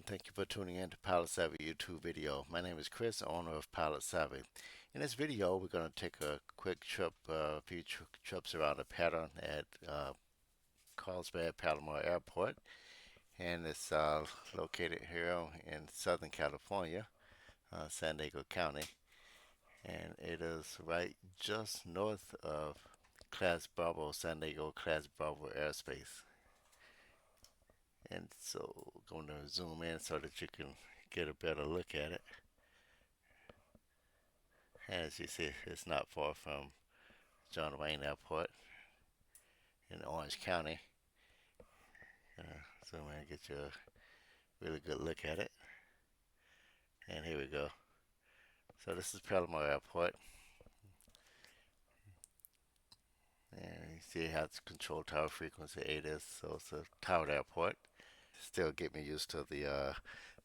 and thank you for tuning in to Pilot Savvy YouTube video. My name is Chris, owner of Pilot Savvy. In this video, we're going to take a quick trip, a few trips around the pattern at Carlsbad Palomar Airport, and it's located here in Southern California, San Diego County, and it is right just north of Class Bravo, San Diego Class Bravo airspace. And so, I'm going to zoom in so that you can get a better look at it. As you see, it's not far from John Wayne Airport in Orange County. Zoom in and get you a really good look at it. And here we go. So this is Palomar Airport. And you see how it's control tower frequency 8 is, so it's a towered airport. Still get me used to the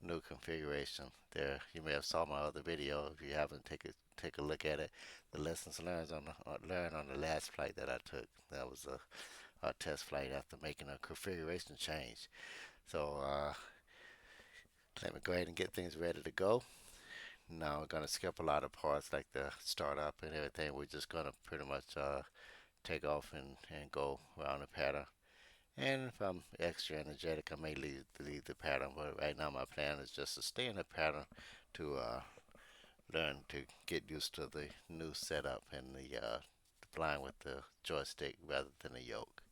new configuration there. You may have saw my other video. If you haven't, take a look at it. The lessons learned on the last flight that I took. That was a test flight after making a configuration change. So let me go ahead and get things ready to go. Now we're gonna skip a lot of parts like the startup and everything. We're just gonna pretty much take off and go around the pattern. And if I'm extra energetic, I may leave the pattern. But right now, my plan is just to stay in the pattern to learn to get used to the new setup and the flying with the joystick rather than a yoke.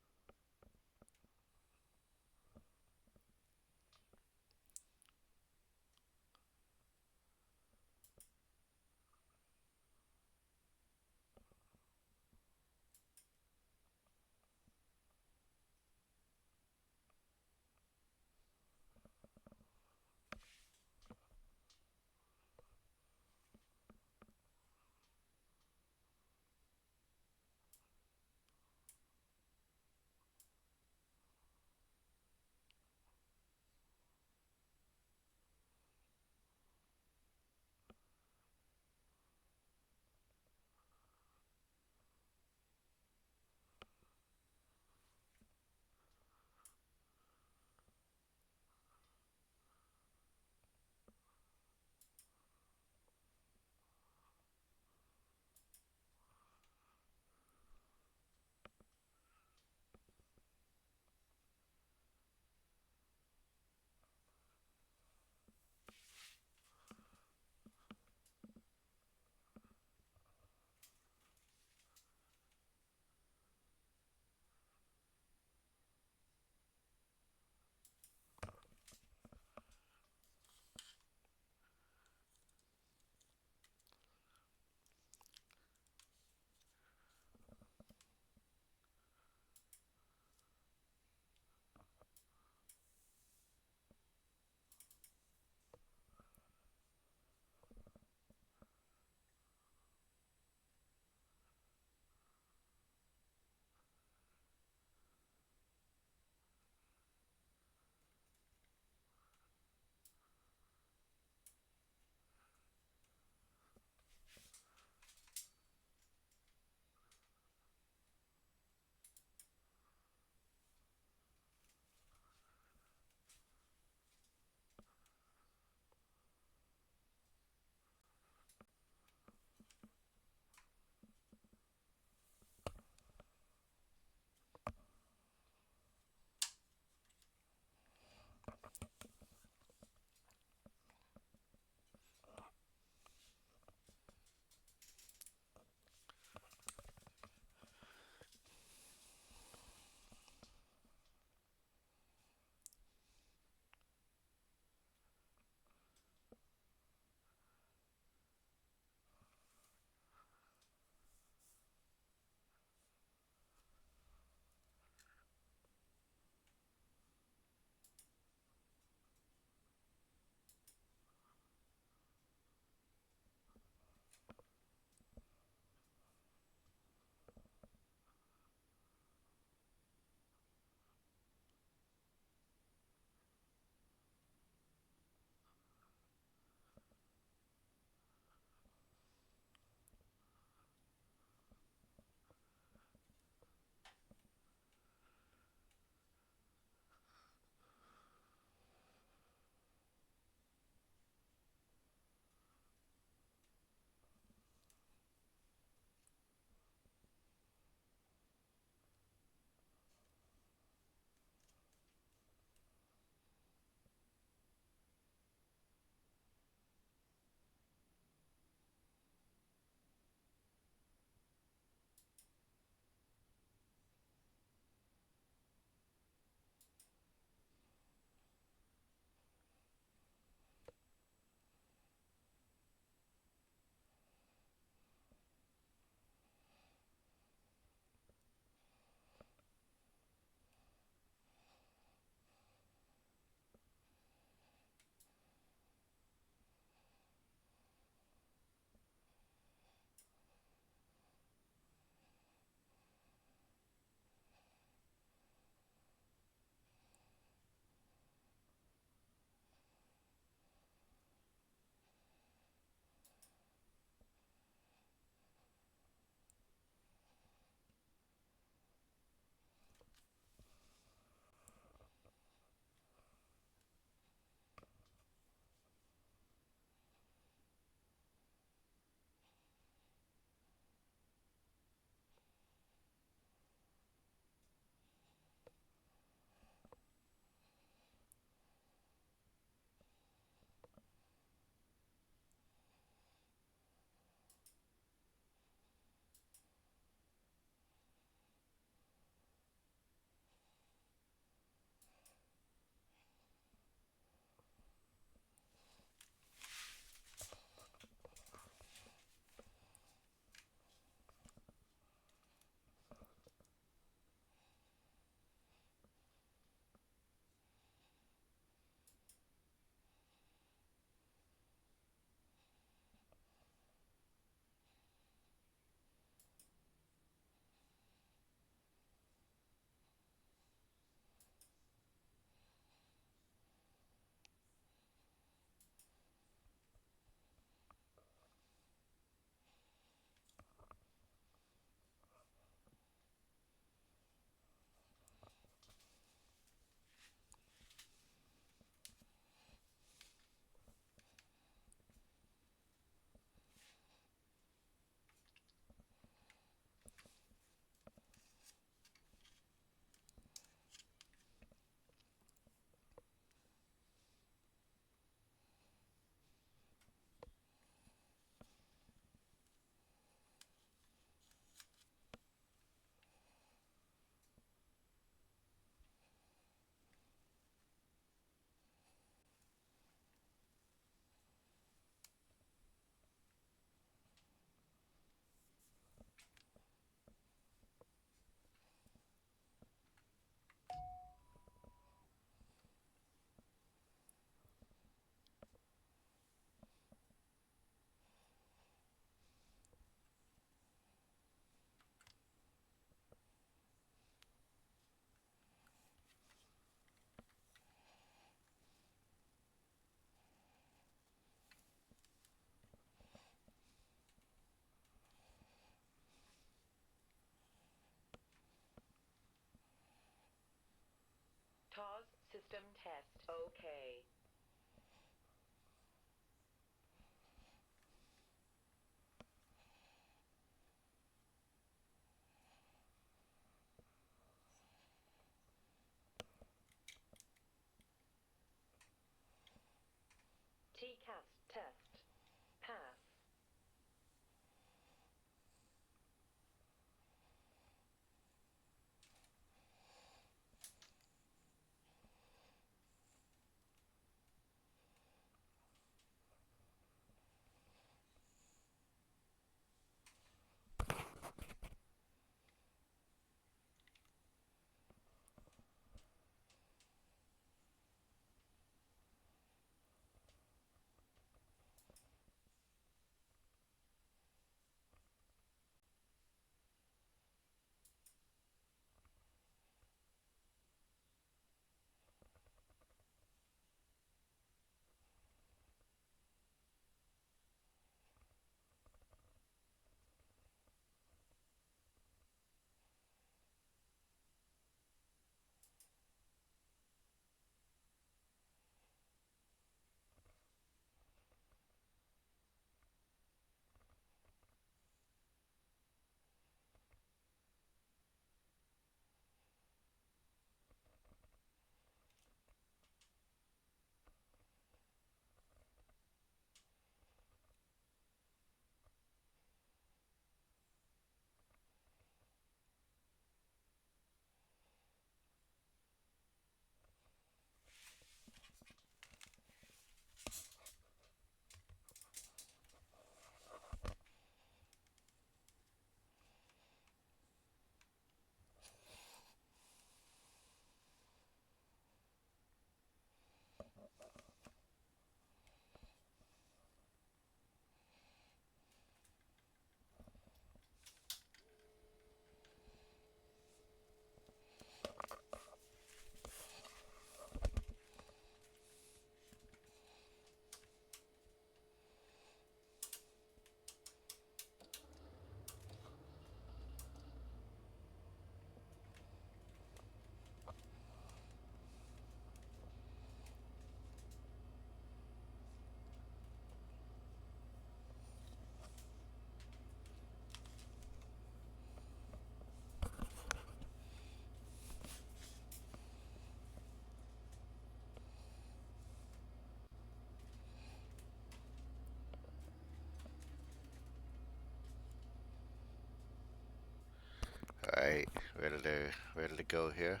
All right, ready to go here.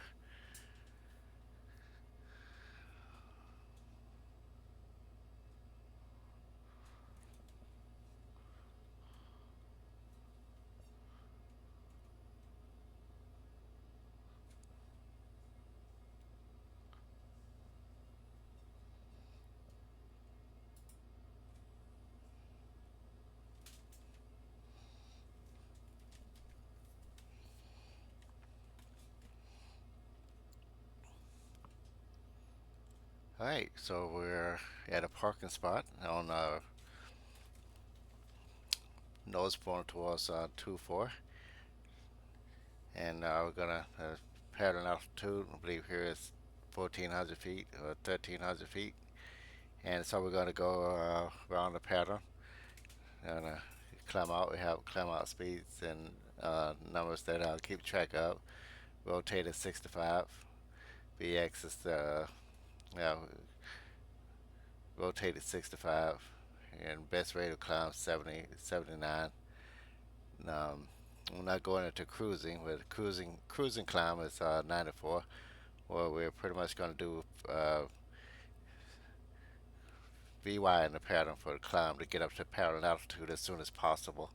All right, so we're at a parking spot on northbound towards 2-4, and we're gonna pattern altitude. I believe here is 1,400 feet or 1,300 feet, and so we're gonna go around the pattern and climb out. We have climb out speeds and numbers that I'll keep track of. Rotate at 65. BX is yeah, rotate at 65, and best rate of climb 70, 79. We're not going into cruising, but cruising climb is 94. Well, we're pretty much going to do VY in the pattern for the climb to get up to parallel altitude as soon as possible.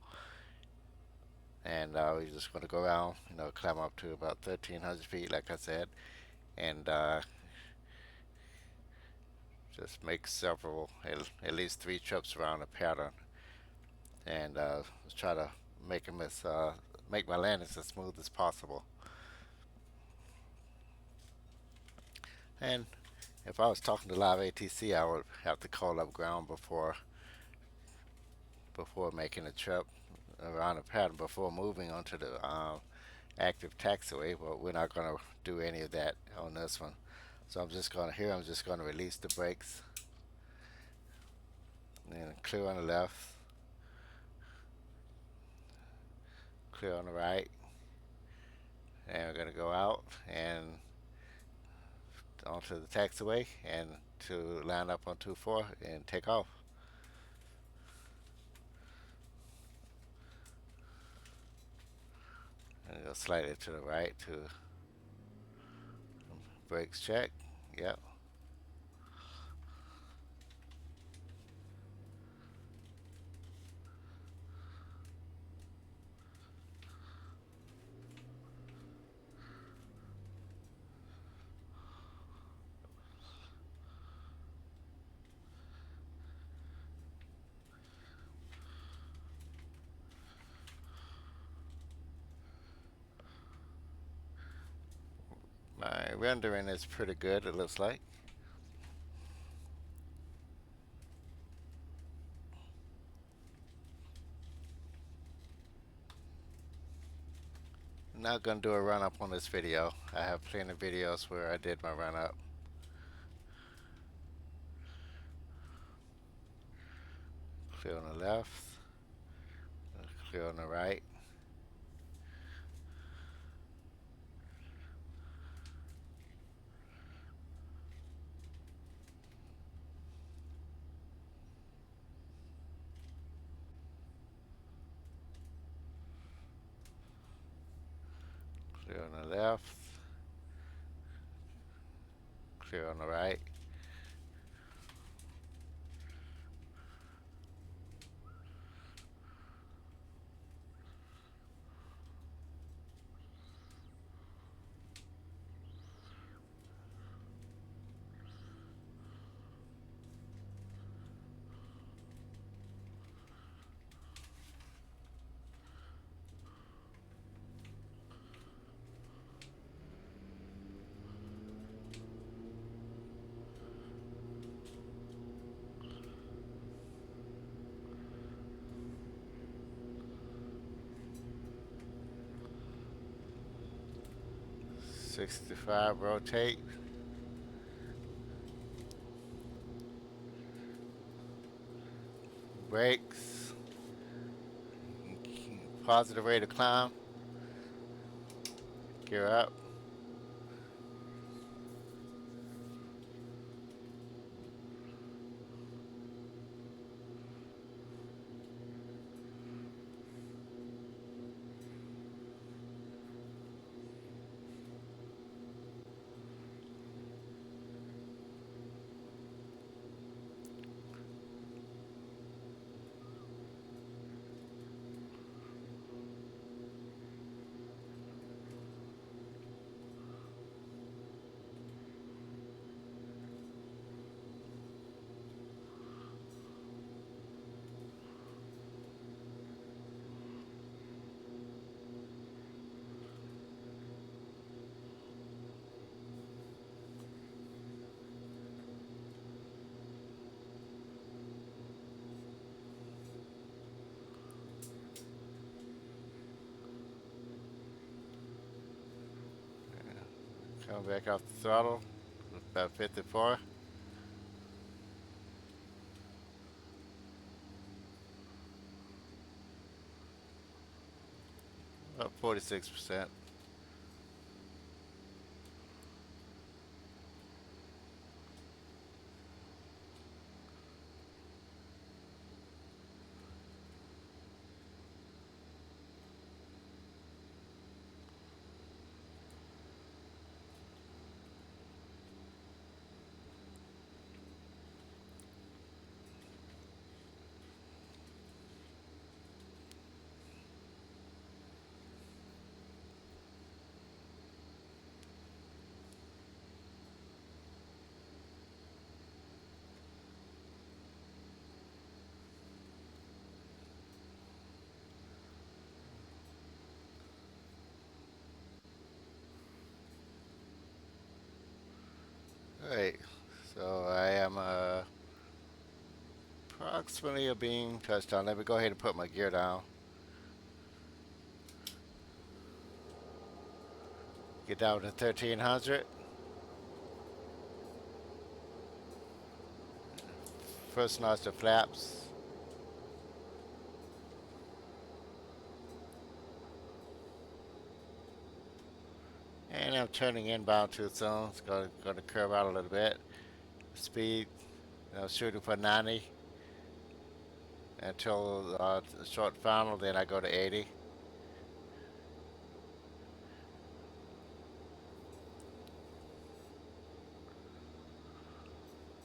And we're just going to go around, climb up to about 1,300 feet, like I said, and just make several, at least 3 trips around the pattern, and try to make them as make my landings as smooth as possible. And if I was talking to live ATC, I would have to call up ground before making a trip around the pattern before moving onto the active taxiway, but we're not going to do any of that on this one. So I'm just gonna here. I'm just gonna release the brakes and clear on the left, clear on the right, and we're gonna go out and onto the taxiway and to line up on 24 and take off. And go slightly to the right to brakes check. Yep. My rendering is pretty good, it looks like. I'm not gonna do a run up on this video. I have plenty of videos where I did my run up. Clear on the left, clear on the right. Clear on the left, clear on the right. '65 rotate. Brakes. Positive rate of climb. Gear up. Come back off the throttle. About 54. About 46%. Alright, so I am approximately a beam touchdown. Let me go ahead and put my gear down. Get down to 1300. first notch the flaps. And I'm turning inbound too soon. It's going to curve out a little bit. Speed, shooting for 90 until the short final. Then I go to 80.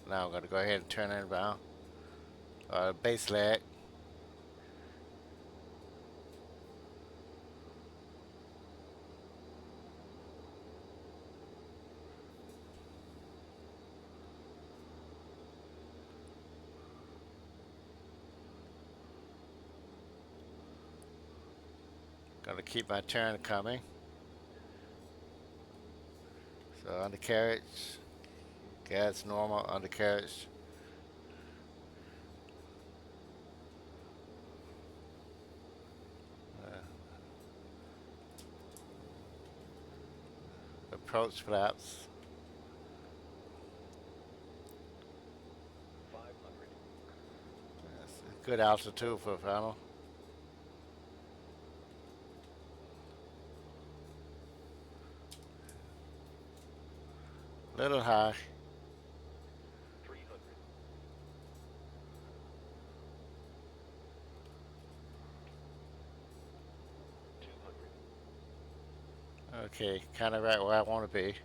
Now I'm going to go ahead and turn inbound. Base leg. Going to keep my turn coming. So undercarriage. Gas normal undercarriage. Approach flaps. That's a good altitude for a final. Little high. Okay, kind of right where I want to be.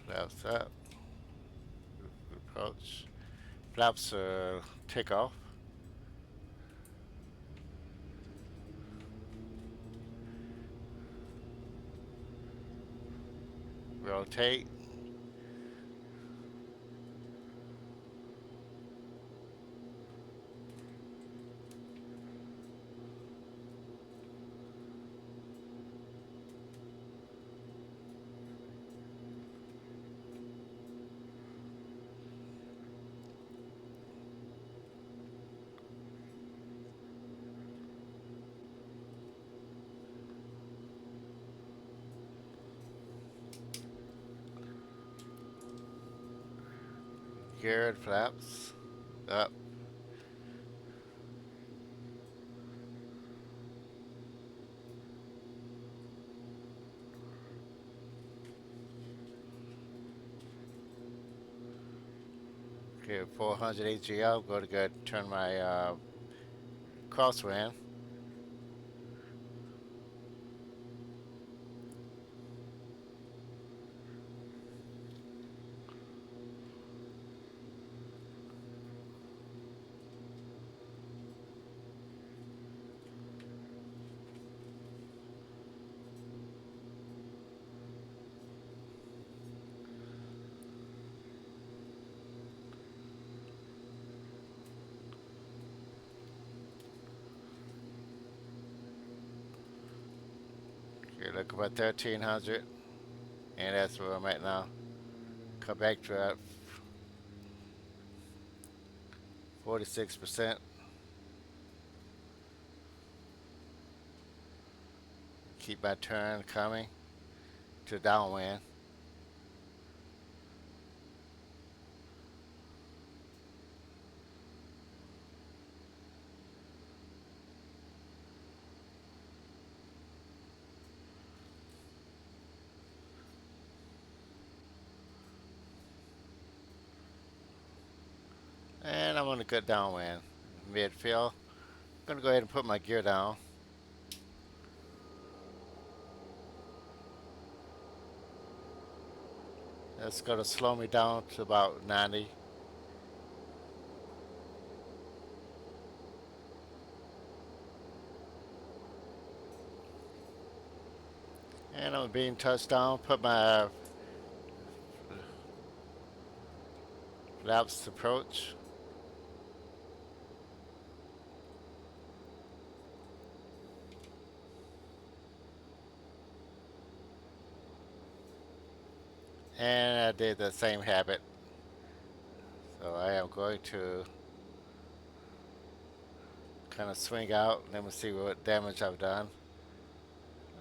Flaps up. Approach. Flaps take off. Rotate. Geared flaps. Up. Okay, 400 AGL. Go to go turn my crosswind. Okay, look about 1300, and that's where I'm at now. Come back to 46%. Keep my turn coming to downwind. And I'm gonna get downwind. Midfield. I'm gonna go ahead and put my gear down. That's gonna slow me down to about 90. And I'm being touched down. Put my flaps approach. And I did the same habit. So I am going to kind of swing out. Let me see what damage I've done.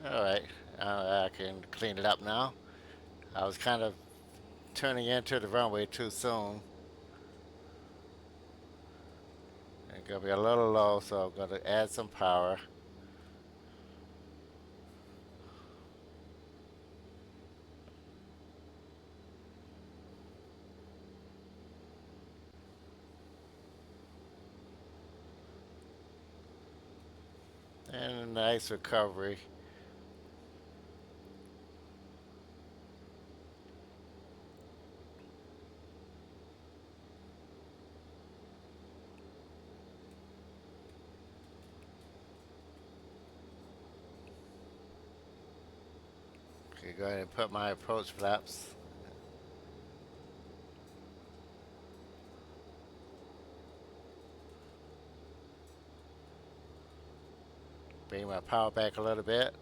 All right, I can clean it up now. I was kind of turning into the runway too soon. It's gonna be a little low, so I'm gonna add some power. And a nice recovery. Okay, go ahead and put my approach flaps. Bring my power back a little bit.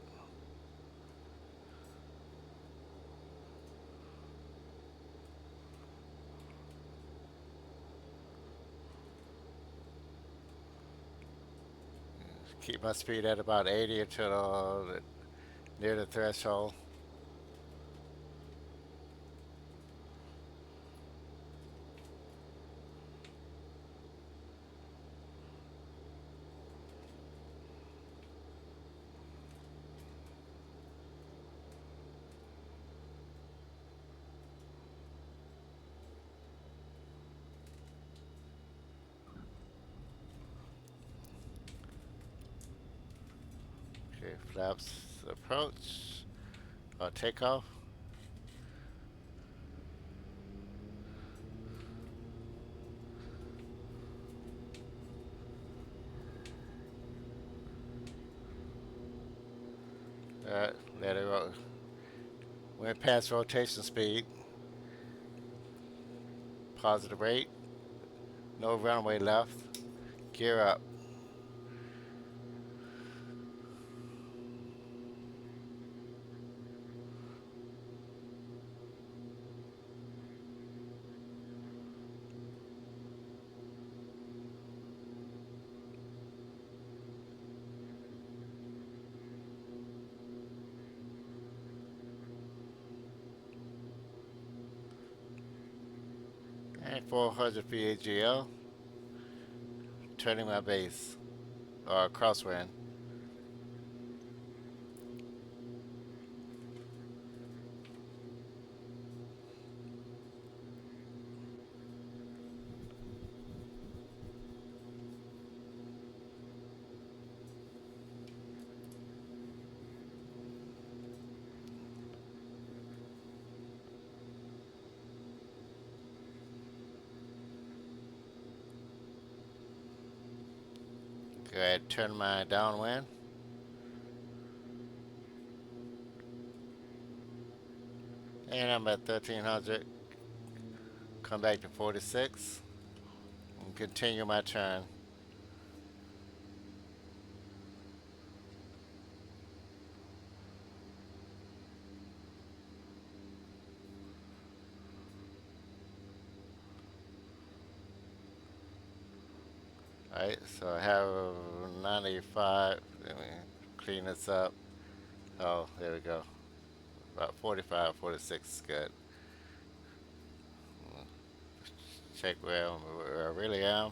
Keep my speed at about 80 until near the threshold. Okay, flaps approach or takeoff. Alright, let it roll. Went past rotation speed. Positive rate. No runway left. Gear up. And 400 PAGL. Turning my base. Or crosswind. Go ahead, turn my downwind. And I'm at 1300. Come back to 46. And continue my turn. Alright, so I have 95. Let me clean this up. Oh, there we go. About 45, 46 is good. Check where I really am.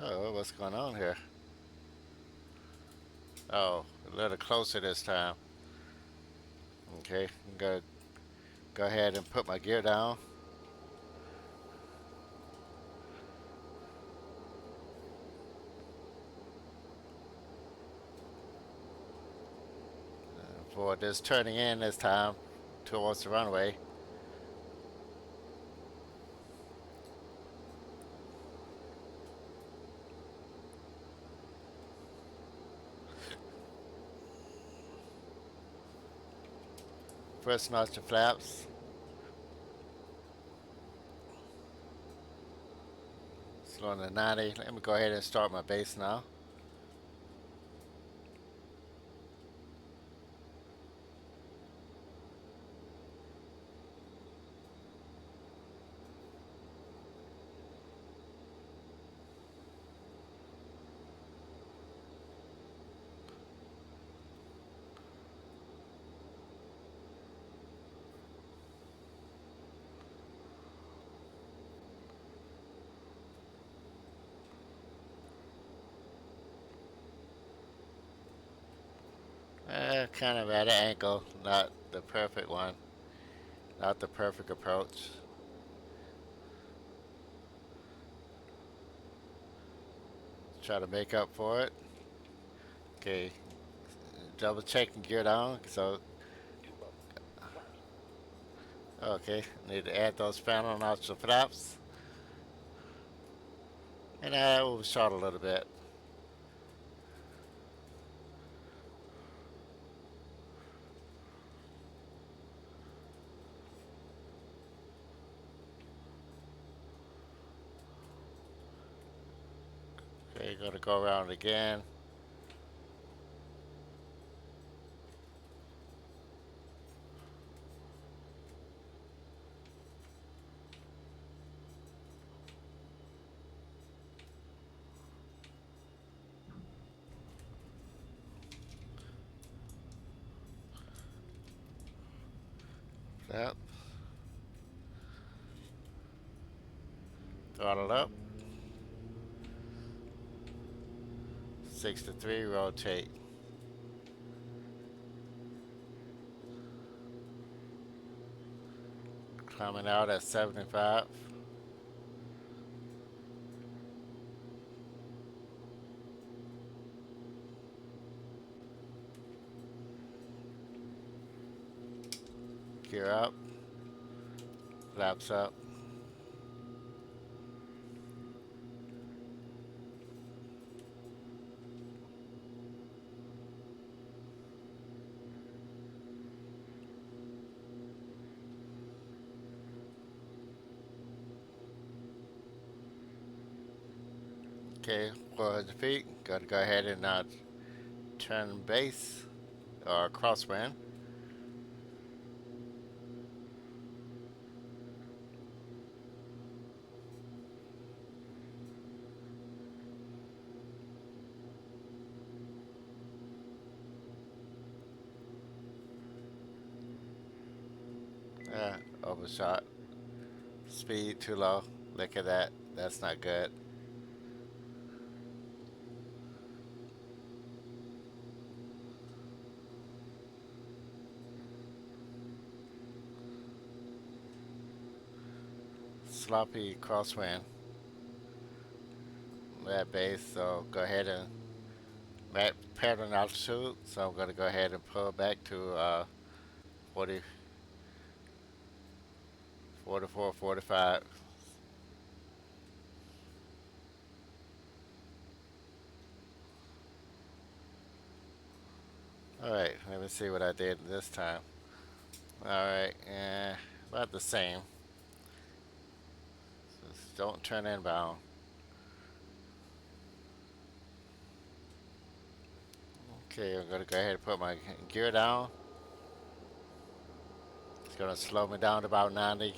Oh, what's going on here? Oh, a little closer this time. Okay, go ahead and put my gear down. For this turning in this time towards the runway. First notch the flaps. Slowing to 90. Let me go ahead and start my base now. kind of at an angle, not the perfect one, not the perfect approach. Try to make up for it. Okay, double check and gear down. So, okay, need to add those panel notch flaps. And I overshot a little bit. Okay, gonna go around again. Flap. Throttle up. 6 to 3, rotate. Climbing out at 75. Gear up. Flaps up. Okay, 400 feet. Gotta go ahead and turn base or crosswind. Overshot. Speed too low. Look at that. That's not good. Sloppy crosswind. That base, so go ahead and pattern altitude. So I'm gonna go ahead and pull back to 40, 44, 45. Alright, let me see what I did this time. Alright, about the same. Just don't turn inbound. Okay, I'm gonna go ahead and put my gear down. It's gonna slow me down to about 90.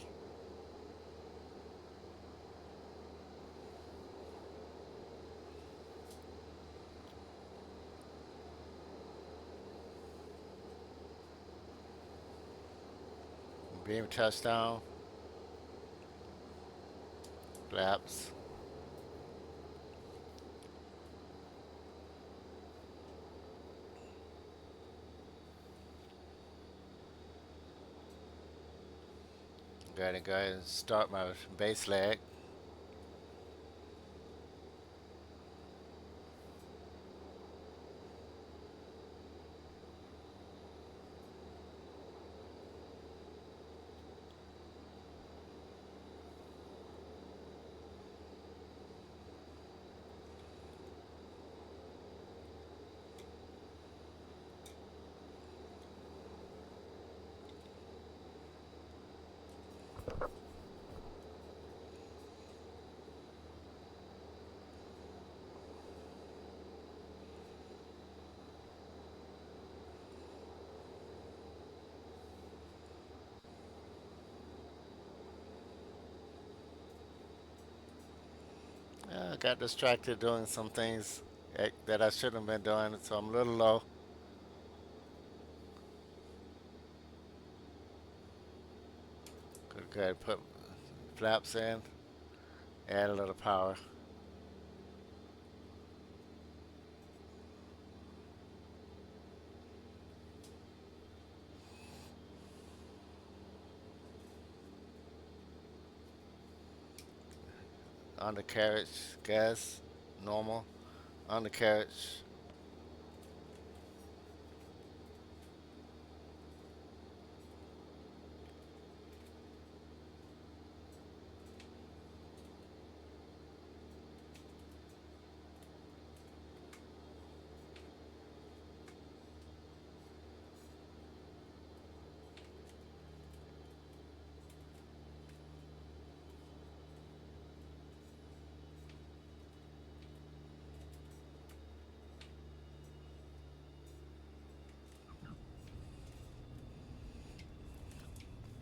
Beam touchdown. Flaps. Gotta go ahead and start my base leg. I got distracted doing some things that I shouldn't have been doing, so I'm a little low. Could go ahead and put flaps in, add a little power. undercarriage, gas, normal, undercarriage,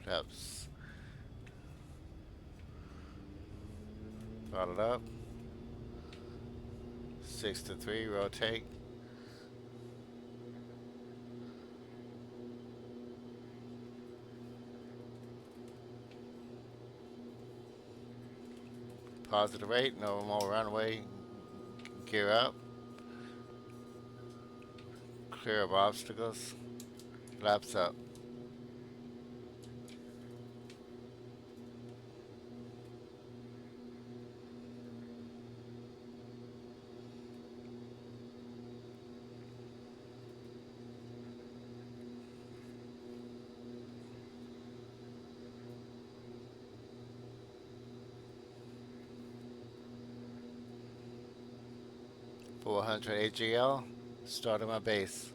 flaps, throttle up, 6 to 3, rotate, positive 8, no more runway, gear up, clear of obstacles, flaps up. 400 AGL, starting my base.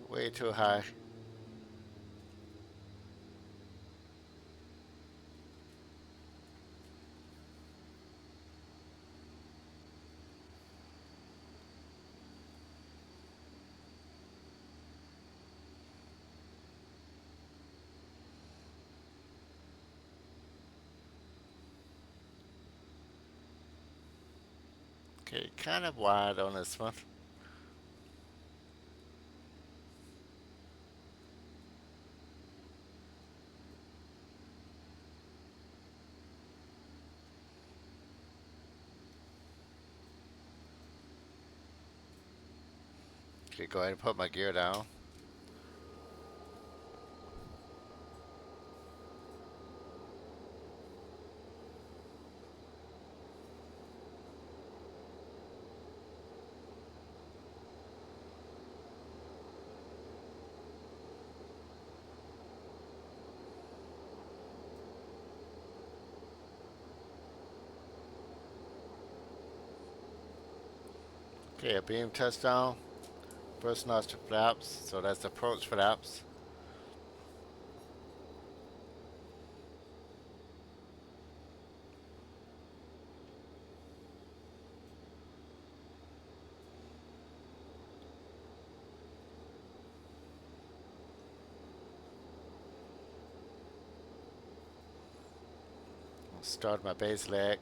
Way too high. Okay, kind of wide on this one. Okay, go ahead and put my gear down. Okay, a beam touchdown. First notch to flaps, so that's approach flaps. Start my base leg.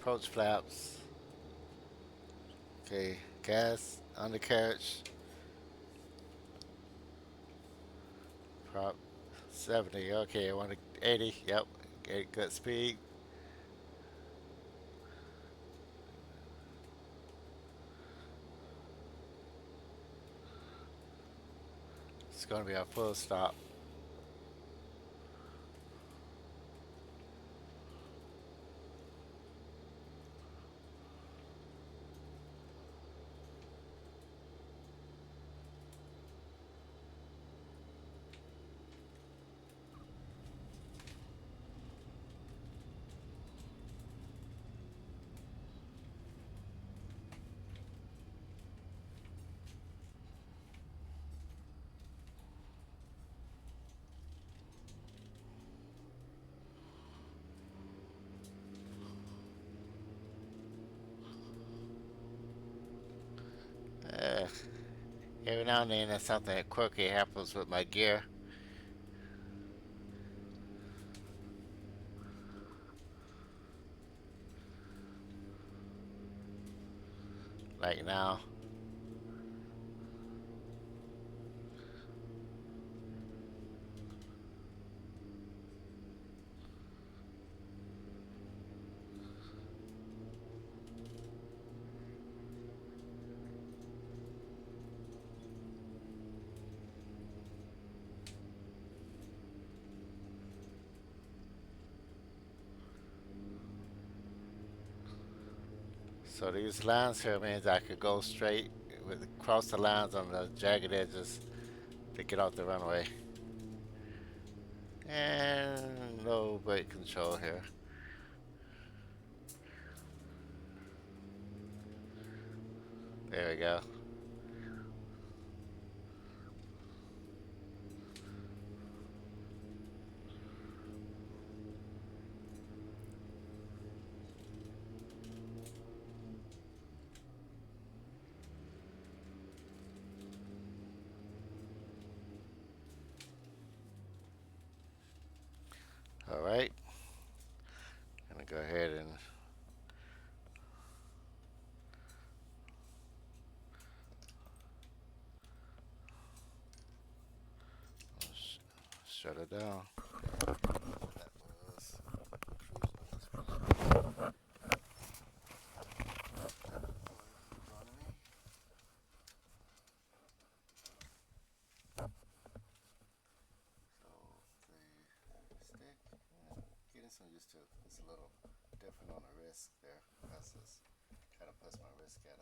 Approach flaps. Okay, gas, undercarriage, prop 70. Okay, I want to 80. Yep, get good speed. It's going to be a full stop. Every now and then, there's something quirky happens with my gear. Like now. So these lines here means I could go straight with cross the lines on the jagged edges to get off the runway. And no brake control here. There we go. All right. Gonna go ahead and shut it down. That was getting some used to it. It's a little different on the wrist there. That's just kind of puts my wrist at